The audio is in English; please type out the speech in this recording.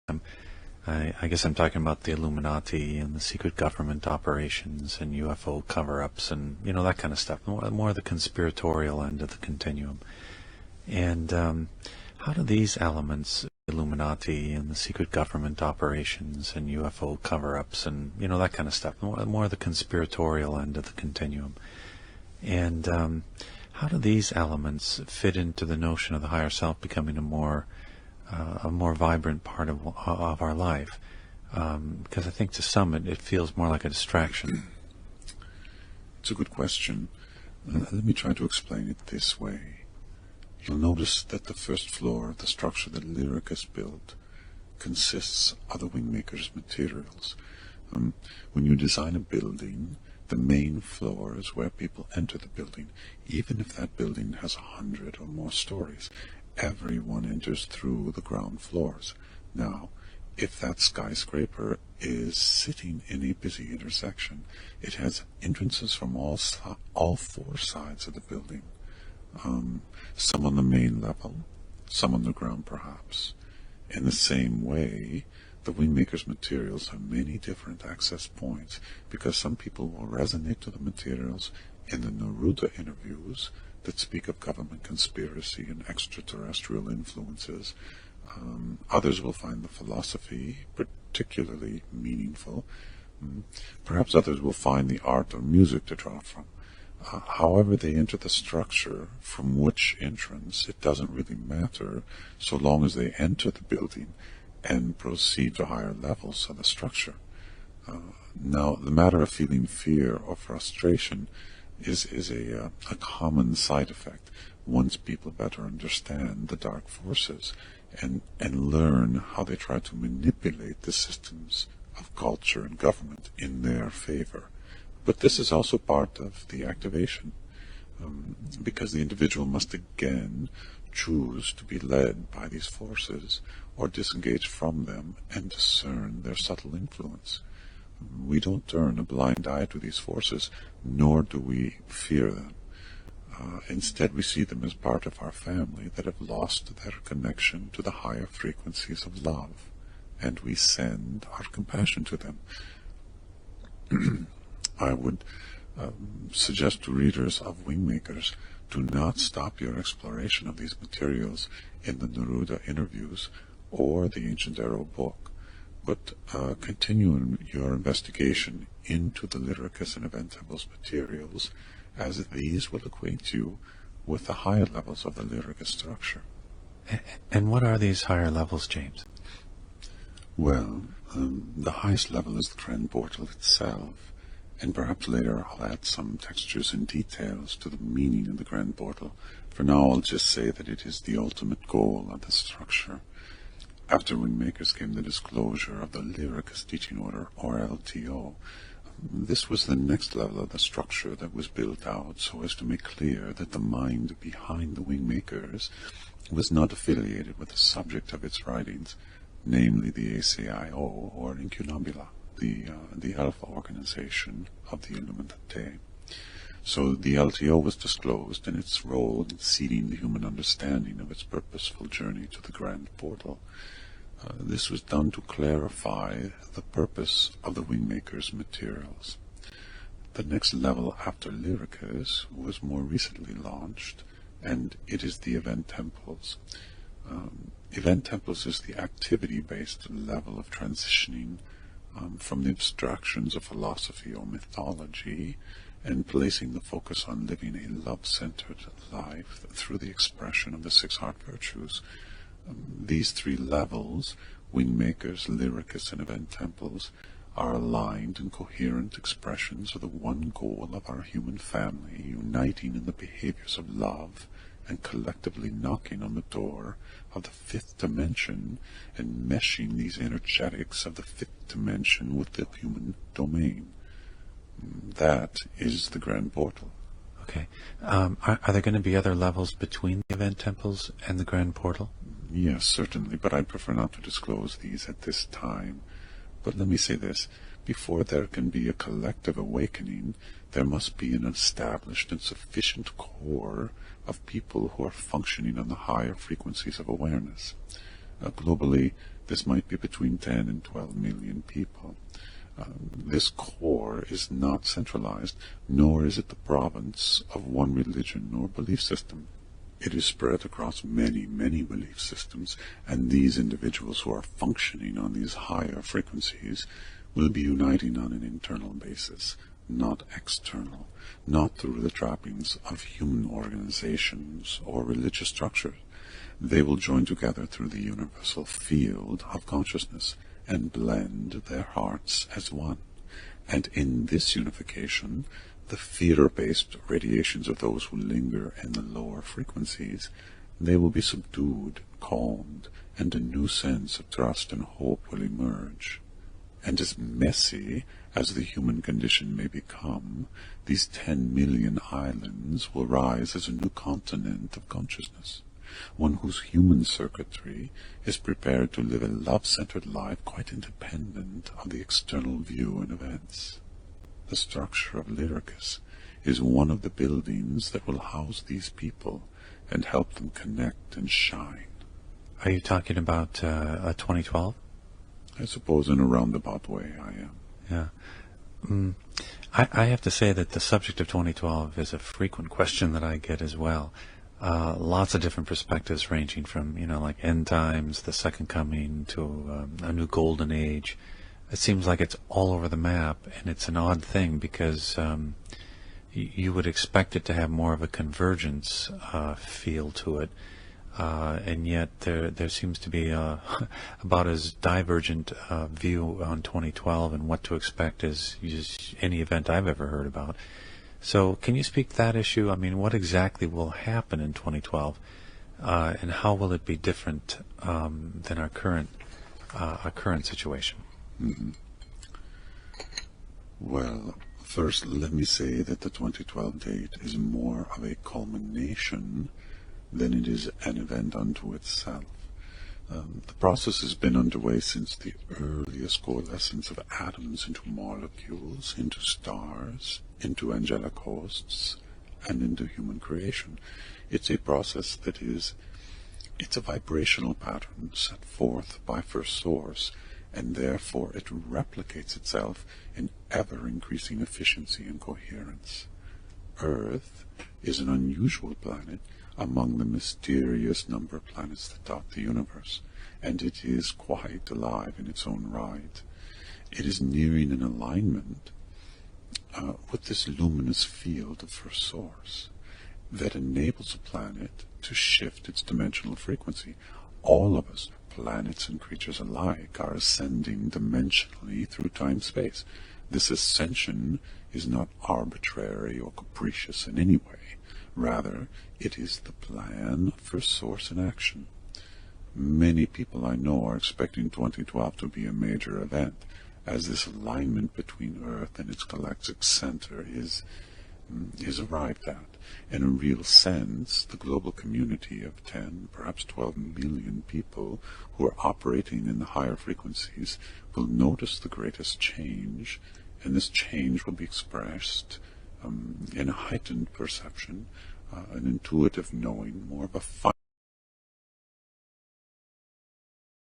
I guess I'm talking about the Illuminati and the secret government operations and UFO cover-ups and, that kind of stuff. More the conspiratorial end of the continuum. And how do these elements, Illuminati and the secret government operations and UFO cover-ups and, that kind of stuff, more the conspiratorial end of the continuum. And how do these elements fit into the notion of the higher self becoming a more vibrant part of our life? Because I think to some it feels more like a distraction. It's a good question. Let me try to explain it this way. You'll notice that the first floor of the structure that Lyricus built consists of the Wingmaker's materials. When you design a building, the main floor is where people enter the building. Even if that building has 100 or more stories, everyone enters through the ground floors. Now, if that skyscraper is sitting in a busy intersection, it has entrances from all four sides of the building. Some on the main level, some on the ground perhaps. In the same way, the Wingmaker's materials have many different access points because some people will resonate to the materials in the Neruda interviews that speak of government conspiracy and extraterrestrial influences. Others will find the philosophy particularly meaningful. Perhaps others will find the art or music to draw from. However they enter the structure, from which entrance, it doesn't really matter so long as they enter the building and proceed to higher levels of the structure. Now, the matter of feeling fear or frustration is a common side effect once people better understand the dark forces and learn how they try to manipulate the systems of culture and government in their favor. But this is also part of the activation, because the individual must again choose to be led by these forces or disengage from them and discern their subtle influence. We don't turn a blind eye to these forces, nor do we fear them. Instead, we see them as part of our family that have lost their connection to the higher frequencies of love, and we send our compassion to them. I would suggest to readers of Wingmakers, do not stop your exploration of these materials in the Neruda interviews or the Ancient Arrow book, but continue your investigation into the Lyricus and Event Temple's materials, as these will acquaint you with the higher levels of the Lyricus structure. And what are these higher levels, James? Well, the highest level is the Grand Portal itself, and perhaps later I'll add some textures and details to the meaning of the Grand Portal. For now, I'll just say that it is the ultimate goal of the structure. After Wingmakers came the disclosure of the Lyricus Teaching Order, or LTO. This was the next level of the structure that was built out so as to make clear that the mind behind the Wingmakers was not affiliated with the subject of its writings, namely the ACIO, or Incunabula, the Alpha organization of the Illuminati. So the LTO was disclosed in its role in seeding the human understanding of its purposeful journey to the Grand Portal. This was done to clarify the purpose of the Wingmaker's materials. The next level after Lyricus was more recently launched, and it is the Event Temples. Event Temples is the activity-based level of transitioning from the abstractions of philosophy or mythology and placing the focus on living a love-centered life through the expression of the 6 heart virtues. These 3 levels, Wingmakers, Lyricus, and Event Temples, are aligned and coherent expressions of the one goal of our human family, uniting in the behaviors of love and collectively knocking on the door of the 5th dimension and meshing these energetics of the 5th dimension with the human domain. That is the Grand Portal. Okay. Are there going to be other levels between the Event Temples and the Grand Portal? Yes, certainly, but I'd prefer not to disclose these at this time. But let me say this. Before there can be a collective awakening, there must be an established and sufficient core of people who are functioning on the higher frequencies of awareness. Globally, This might be between 10 and 12 million people. This core is not centralized, nor is it the province of one religion or belief system. It is spread across many, many belief systems, and these individuals who are functioning on these higher frequencies will be uniting on an internal basis, not external, not through the trappings of human organizations or religious structures. They will join together through the universal field of consciousness and blend their hearts as one. And in this unification, the fear-based radiations of those who linger in the lower frequencies, they will be subdued, calmed, and a new sense of trust and hope will emerge. And as messy as the human condition may become, these 10 million islands will rise as a new continent of consciousness, one whose human circuitry is prepared to live a love-centered life quite independent of the external view and events. The structure of Lyricus is one of the buildings that will house these people and help them connect and shine. Are you talking about 2012? I suppose in a roundabout way I am. Yeah. I have to say that the subject of 2012 is a frequent question that I get as well. Lots of different perspectives ranging from, like end times, the second coming, to a new golden age. It seems like it's all over the map, and it's an odd thing because you would expect it to have more of a convergence feel to it, and yet there seems to be about as divergent view on 2012 and what to expect as just any event I've ever heard about. So can you speak to that issue? I mean, what exactly will happen in 2012, and how will it be different than our current situation? Mm-hmm. Well, first let me say that the 2012 date is more of a culmination than it is an event unto itself. The process has been underway since the earliest coalescence of atoms into molecules, into stars, into angelic hosts, and into human creation. It's a process it's a vibrational pattern set forth by First Source, and therefore it replicates itself in ever-increasing efficiency and coherence. Earth is an unusual planet among the mysterious number of planets that dot the universe, and it is quite alive in its own right. It is nearing an alignment with this luminous field of First Source that enables a planet to shift its dimensional frequency. All of us, planets and creatures alike, are ascending dimensionally through time-space. This ascension is not arbitrary or capricious in any way. Rather, it is the plan for Source in action. Many people I know are expecting 2012 to be a major event, as this alignment between Earth and its galactic center is arrived at. In a real sense, the global community of 10, perhaps 12 million people who are operating in the higher frequencies will notice the greatest change, and this change will be expressed in a heightened perception, an intuitive knowing, more of a